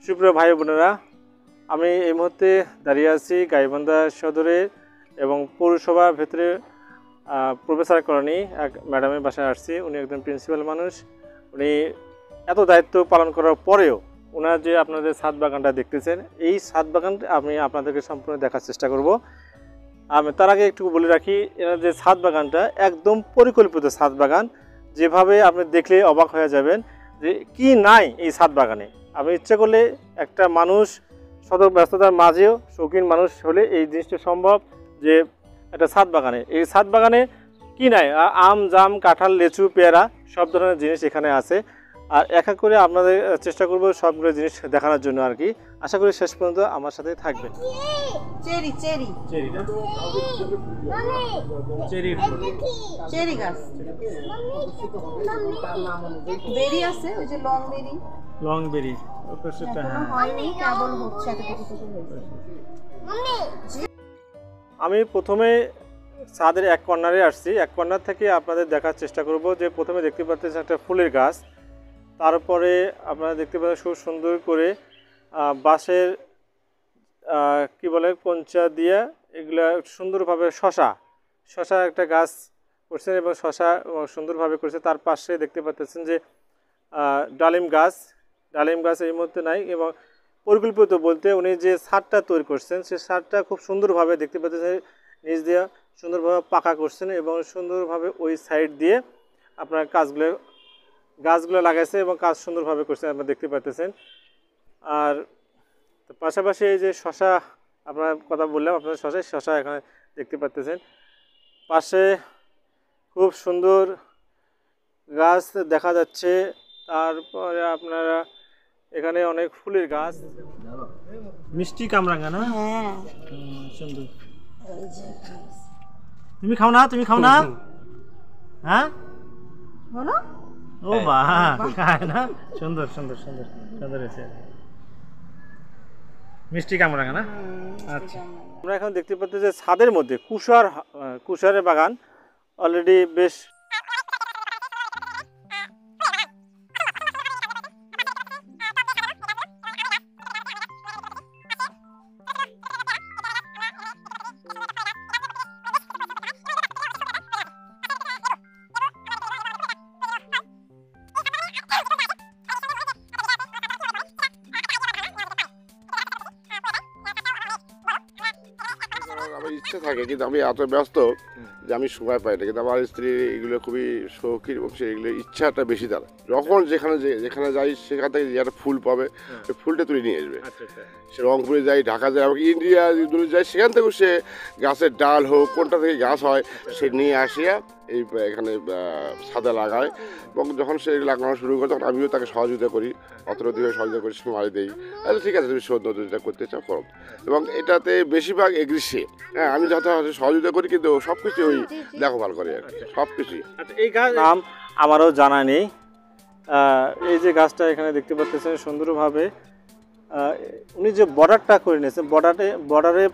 সুপ্রিয় ভাই বোনেরা, আমি এই মুহূর্তে দাঁড়িয়ে আছি গাইবান্ধা সদরে এবং পৌরসভার ভেতরে প্রফেসর কলোনি এক ম্যাডামের বাসায় আসছি। উনি একজন প্রিন্সিপাল মানুষ। উনি এত দায়িত্ব পালন করার পরেও ওনার যে আপনাদের ছাদ বাগানটা দেখতেছেন, এই ছাদ বাগান আমি আপনাদেরকে সম্পূর্ণ দেখার চেষ্টা করব। আমি তার আগে একটু বলে রাখি, এনার যে ছাদ বাগানটা একদম পরিকল্পিত ছাদ বাগান, যেভাবে আপনি দেখলে অবাক হয়ে যাবেন যে কি নাই এই ছাদ বাগানে। আমি ইচ্ছা করলে একটা মানুষ শত ব্যস্ততার মাঝেও শৌখিন মানুষ হলে এই জিনিসটা সম্ভব যে একটা ছাদ বাগানে, এই ছাদ বাগানে কি নাই, আম জাম কাঁঠাল লেচু পেয়ারা সব ধরনের জিনিস এখানে আছে। আর এক এক করে আপনাদের চেষ্টা করব সবগুলো জিনিস দেখানোর জন্য আর কি। আশা করি শেষ পর্যন্ত আমার সাথে থাকবেন। চেরি চেরি চেরি না চেরি চেরি গাছ, বেরি আছে, ওই যে লং বেরি, লং বেরি ওটা হয়নি, কেবল হচ্ছে এতটুকু হয়েছে। আমি প্রথমে ছাদের এক কর্নারে আসছি। এক কর্নার থেকে আপনাদের দেখার চেষ্টা করব যে প্রথমে দেখতে পাচ্ছেন একটা ফুলের গাছ, তারপরে আপনারা দেখতে পাচ্ছেন খুব সুন্দর করে বাঁশের কি বলে কঞ্চা দিয়ে এগুলা সুন্দরভাবে শশা একটা গাছ করছেন এবং শশা সুন্দরভাবে করছে। তার পাশে দেখতে পাচ্ছেন যে ডালিম গাছ এই মুহূর্তে নাই, এবং পরিকল্পিত বলতে উনি যে ছাদটা তৈরি করছেন সেই ছাদটা খুব সুন্দরভাবে দেখতে পাচ্ছেন নিচ দিয়ে সুন্দরভাবে পাকা করছেন এবং সুন্দরভাবে ওই সাইড দিয়ে আপনার গাছগুলো লাগাইছে এবং কাজ সুন্দরভাবে করছেন আপনারা দেখতে পাচ্ছেন। আর পাশাপাশি এই যে শশা আপনার কথা বললাম, আপনার শশা এখানে দেখতে পাচ্ছেন। পাশে খুব সুন্দর গাছ দেখা যাচ্ছে। তারপরে আপনারা এখানে অনেক ফুলের গাছ, মিষ্টি কামরাঙ্গা না? হ্যাঁ সুন্দর। তুমি খাও না হ্যাঁ বলো। ও বাহ, খায় না? সুন্দর সুন্দর সুন্দর সুন্দর হয়েছে, মিষ্টি কামরাঙ্গা না? আচ্ছা, আমরা এখন দেখতে পাচ্ছি যে ছাদের মধ্যে কুশারের বাগান অলরেডি বেশ আমার ইচ্ছা থাকে, কিন্তু আমি এত ব্যস্ত যে আমি সময় পাই না। কিন্তু আমার স্ত্রী এগুলো খুবই শৌখিন এবং সে এগুলো ইচ্ছাটা বেশি তার। যখন যেখানে যাই সেখান থেকে যে একটা ফুল পাবে ওই ফুলটা তুলে নিয়ে আসবে। সে রংপুরে যাই, ঢাকা যায়, আমাকে ইন্ডিয়া দূরে যায়, সেখান থেকেও সে গাছের ডাল হোক কোনটা থেকে গাছ হয় সে নিয়ে আসিয়া এই এখানে ছাদে লাগায়। এবং যখন সে লাগানো শুরু করে তখন আমিও তাকে সহযোগিতা করি, অর্থনৈতিকভাবে সহযোগিতা করি, সময় দিই। তাহলে ঠিক আছে, তুমি সৌন্দর্যটা করতে চাও করো। এবং এটাতে বেশিরভাগ এগ্রিসে হ্যাঁ আমি যত সহযোগিতা করি, কিন্তু সব কিছু ওই দেখভাল করে আর কি, সব কিছুই। এই গাছ নাম আমারও জানা নেই। এই যে গাছটা এখানে দেখতে পাচ্ছেন সুন্দরভাবে উনি যে বর্ডারটা করে নিয়েছেন, বর্ডারে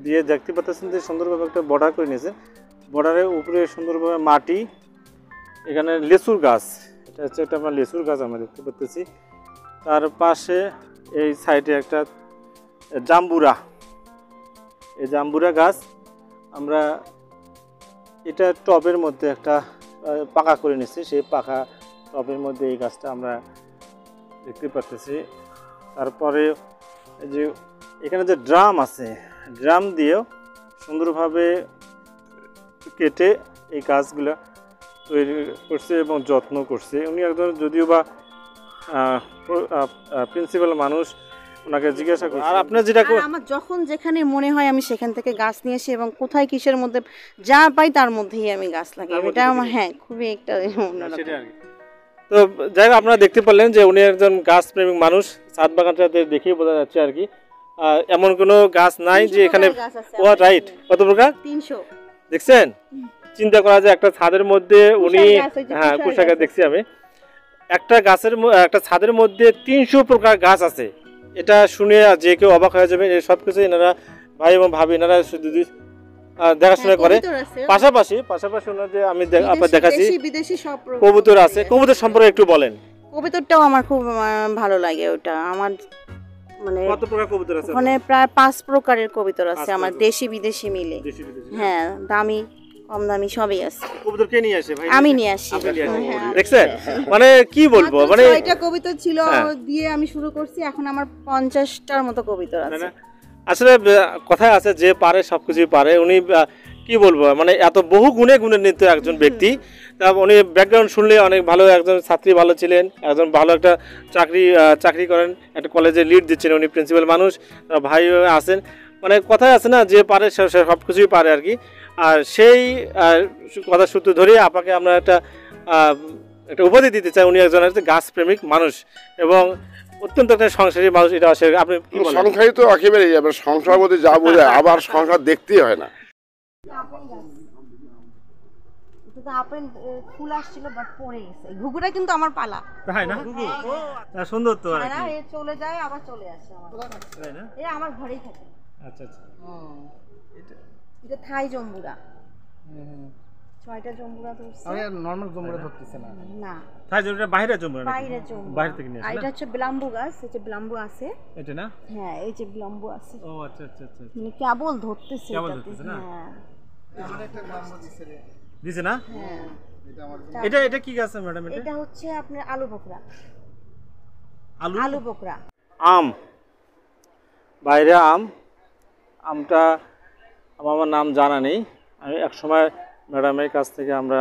দিয়ে দেখতে পাচ্ছেন যে সুন্দরভাবে একটা বর্ডার করে নিয়েছেন। বর্ডারের উপরে সুন্দরভাবে মাটি, এখানে লেচুর গাছ, এটা হচ্ছে একটা আমরা লেচুর গাছ আমরা দেখতে পাচ্ছি। তার পাশে এই সাইডে একটা জাম্বুরা গাছ। আমরা এটা টবের মধ্যে একটা পাকা করে নিচ্ছি, সেই পাকা টবের মধ্যে এই গাছটা আমরা দেখতে পাচ্ছি। তারপরে যে এখানে যে ড্রাম আছে, ড্রাম দিয়েও সুন্দরভাবে কেটে এই গাছগুলো তৈরি করছে এবং যত্ন করছে। উনি একজন যদিও বা প্রিন্সিপাল মানুষ, ওনাকে জিজ্ঞাসা করছি। আর আপনার যেটা আমার যখন যেখানে মনে হয় আমি সেখান থেকে গাছ নিয়ে আসি এবং কোথায় কিসের মধ্যে যা পাই তার মধ্যেই আমি গাছ লাগাই। এটা আমার হ্যাঁ খুবই একটা তো যাই হোক, আপনারা দেখতে পারলেন যে উনি একজন গাছ প্রেমিক মানুষ। ছাদ বাগানটাতে দেখেই বোঝা যাচ্ছে আর কি। এমন কোনো গাছ নাই যে এখানে রাইট কত প্রকার 300 দেখছেন। চিন্তা করা যায় একটা ছাদের মধ্যে উনি হ্যাঁ কুশা গাছ দেখছি আমি, একটা ছাদের মধ্যে 300 প্রকার গাছ আছে। এটা শুনে যে কেউ অবাক হয়ে যাবে। এই সব কিছু এনারা ভাই এবং ভাবি এনারা শুধু দেখাশোনা করে। পাশাপাশি ওনাদের আমি আপনার দেখাচ্ছি কবুতর আছে। কবুতর সম্পর্কে একটু বলেন। কবুতরটাও আমার খুব ভালো লাগে। ওটা আমার মানে কত প্রকার কবুতর আছে ওখানে প্রায় 5 প্রকারের কবুতর আছে 5 আমার, প্রকার। দেশি বিদেশি মিলে। দেশি বিদেশি হ্যাঁ, দামি কম দামি সবই আছে। কবুতর কে নিয়ে আসে ভাই? আমি নিয়ে আসি। আপনি নিয়ে আসেন। হ্যাঁ। দেখছেন মানে কি বলবো মাত্র মানে 6টা কবিতা ছিল হ্যাঁ। দিয়ে আমি শুরু করছি, এখন আমার 50টার মতো কবিতা না, আছে। না, আসলে কথায় আছে যে পারে সবকিছুই পারে। উনি কি বলবো মানে এত বহু গুণে গুণান্বিত একজন ব্যক্তি। তা উনি ব্যাকগ্রাউন্ড শুনলে অনেক ভালো, একজন ছাত্রী ভালো ছিলেন, একজন ভালো একটা চাকরি করেন, একটা কলেজে লিড দিচ্ছেন, উনি প্রিন্সিপাল মানুষ, তার ভাই আছেন। মানে কথায় আছে না যে পারে সে সব কিছুই পারে আর কি। আর সেই কথা সূত্র ধরে আপাকে আমরা একটা উপাধি দিতে চাই। উনি একজন গাছ প্রেমিক মানুষ এবং অত্যন্ত একটা সংসারী মানুষ। এটা আপনি কি বলেন? সংসারই তো একেবারেই, আবার সংসার মধ্যে যা বোঝায় আবার সংসার দেখতেই হয় না। এটা তো আপেল ফুল আসছিল বাট পড়ে গেছে। ঘুঘুটা কিন্তু আমার পালা। তাই না? সুন্দর তো আর না, কি। এ চলে যায় আবার চলে আসে আমার। তাই না? এ আমার ঘরেই থাকে। আচ্ছা আচ্ছা। এটা থাই জম্বুরা। 6টা জম্বুরা ধরছে। আমি নরমাল জমুরা ধরতেছে না। না, তাই জন্য এটা বাইরে জমবে না। বাইরে জম্বু। বাইরে থেকে নিয়ে আর আসে এটা না? হচ্ছে ব্লাম্বু গাছ, এই যে ব্লাম্বু আছে। এটা না? হ্যাঁ, এই যে ব্লাম্বু আছে। ও আচ্ছা আচ্ছা আচ্ছা। মানে কেবল ধরতেছে কেবল এটাতে। ধরতেছে না? হ্যাঁ। আমার একটা নাম্বার দিছে রে। দিছে না? হ্যাঁ। এটা আমার এটা কি গাছ ম্যাডাম? এটা এটা হচ্ছে আপনার আলু বকরা। আলু আলু বকরা। আম, বাইরে আমটা আমার নাম জানা নেই। আমি এক সময় ম্যাডামের কাছ থেকে আমরা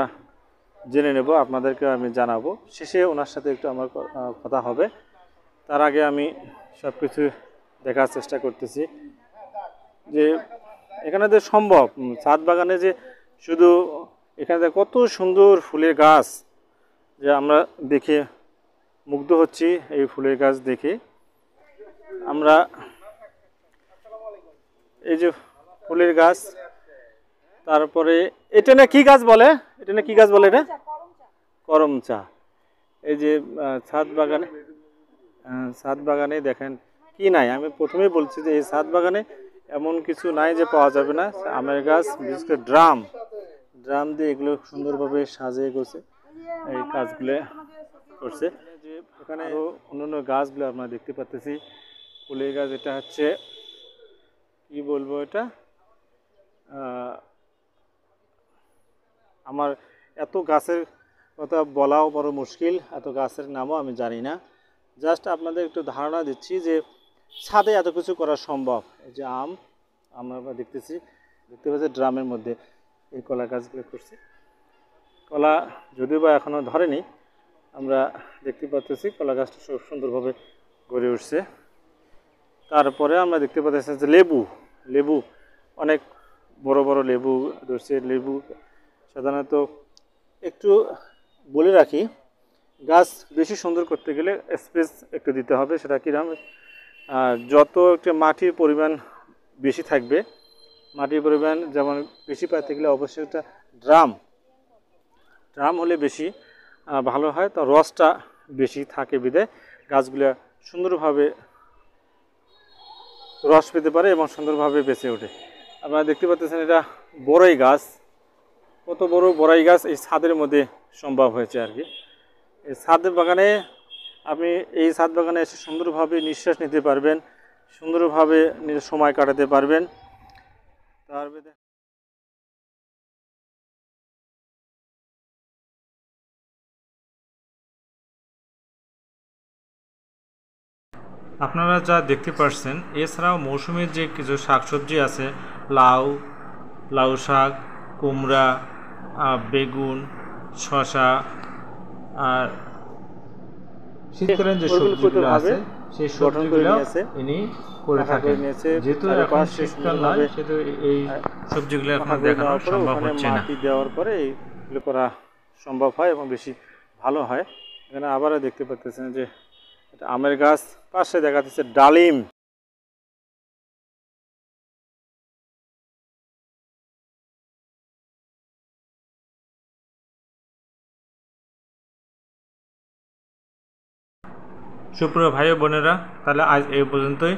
জেনে নেব, আপনাদেরকে আমি জানাবো। শেষে ওনার সাথে একটু আমার কথা হবে। তার আগে আমি সব কিছু দেখার চেষ্টা করতেছি যে এখানে যে সম্ভব ছাদ বাগানে যে শুধু এখানে কত সুন্দর ফুলের গাছ, যে আমরা দেখে মুগ্ধ হচ্ছি। এই ফুলের গাছ দেখে আমরা, এই যে ফুলের গাছ, তারপরে এটা না কি গাছ বলে? এটা না কি গাছ বলে? এটা করম চা। এই যে ছাদ বাগানে দেখেন কি নাই। আমি প্রথমেই বলছি যে এই ছাদ বাগানে এমন কিছু নাই যে পাওয়া যাবে না। আমের গাছ, বিশেষ করে ড্রাম দিয়ে এগুলো সুন্দরভাবে সাজিয়ে গেছে, এই কাজগুলো করছে। যে এখানে অন্যান্য গাছগুলো আমরা দেখতে পাচ্ছি, ফুলের গাছ। এটা হচ্ছে কি বলবো, এটা আমার এত গাছের কথা বলাও বড় মুশকিল, এত গাছের নামও আমি জানি না। জাস্ট আপনাদের একটু ধারণা দিচ্ছি যে ছাদে এত কিছু করা সম্ভব। এই যে আমরা দেখতে পাচ্ছি ড্রামের মধ্যে এই কলা গাছগুলো করছে। কলা যদিও বা এখনও ধরেনি, আমরা দেখতে পাচ্ছি কলা গাছটা খুব সুন্দরভাবে গড়ে উঠছে। তারপরে আমরা দেখতে পাচ্ছি যে লেবু অনেক বড় বড় লেবু ধরছে। লেবু সাধারণত একটু বলে রাখি, গাছ বেশি সুন্দর করতে গেলে স্পেস একটু দিতে হবে। সেটা কীরকম, যত একটা মাটির পরিমাণ বেশি থাকবে, মাটির পরিমাণ যেমন বেশি পাইতে গেলে অবশ্যই একটা ড্রাম হলে বেশি ভালো হয়। তো রসটা বেশি থাকে বিধে গাছগুলো সুন্দরভাবে রস পেতে পারে এবং সুন্দরভাবে বেঁচে ওঠে। আপনারা দেখতে পাচ্ছেন এটা বড়ই গাছ। কত বড় বড়াই গাছ এই ছাদের মধ্যে সম্ভব হয়েছে আর কি। এই ছাদ বাগানে এসে সুন্দরভাবে নিঃশ্বাস নিতে পারবেন, সুন্দরভাবে নিজের সময় কাটাতে পারবেন। তারপরে আপনারা যা দেখতে পাচ্ছেন, এছাড়াও মৌসুমীর যে কিছু শাকসবজি আছে, লাউ শাক, কুমড়া, বেগুন, শসা, আর শীতকালীন যে সবজিগুলো আছে সেই সবজিগুলো ইনি করে থাকেন। যেহেতু এখন শীতকাল নয়, সেহেতু এই সবজিগুলো এখন দেখানো সম্ভব হচ্ছে না। মাটি দেওয়ার পরে এইগুলো করা সম্ভব হয় এবং বেশি ভালো হয়। এখানে আবারও দেখতে পাচ্ছেন যে এটা আমের গাছ, পাশে দেখা যাচ্ছে ডালিম। সুপ্রিয় ভাই ও বোনেরা, তাহলে আজ এই পর্যন্তই।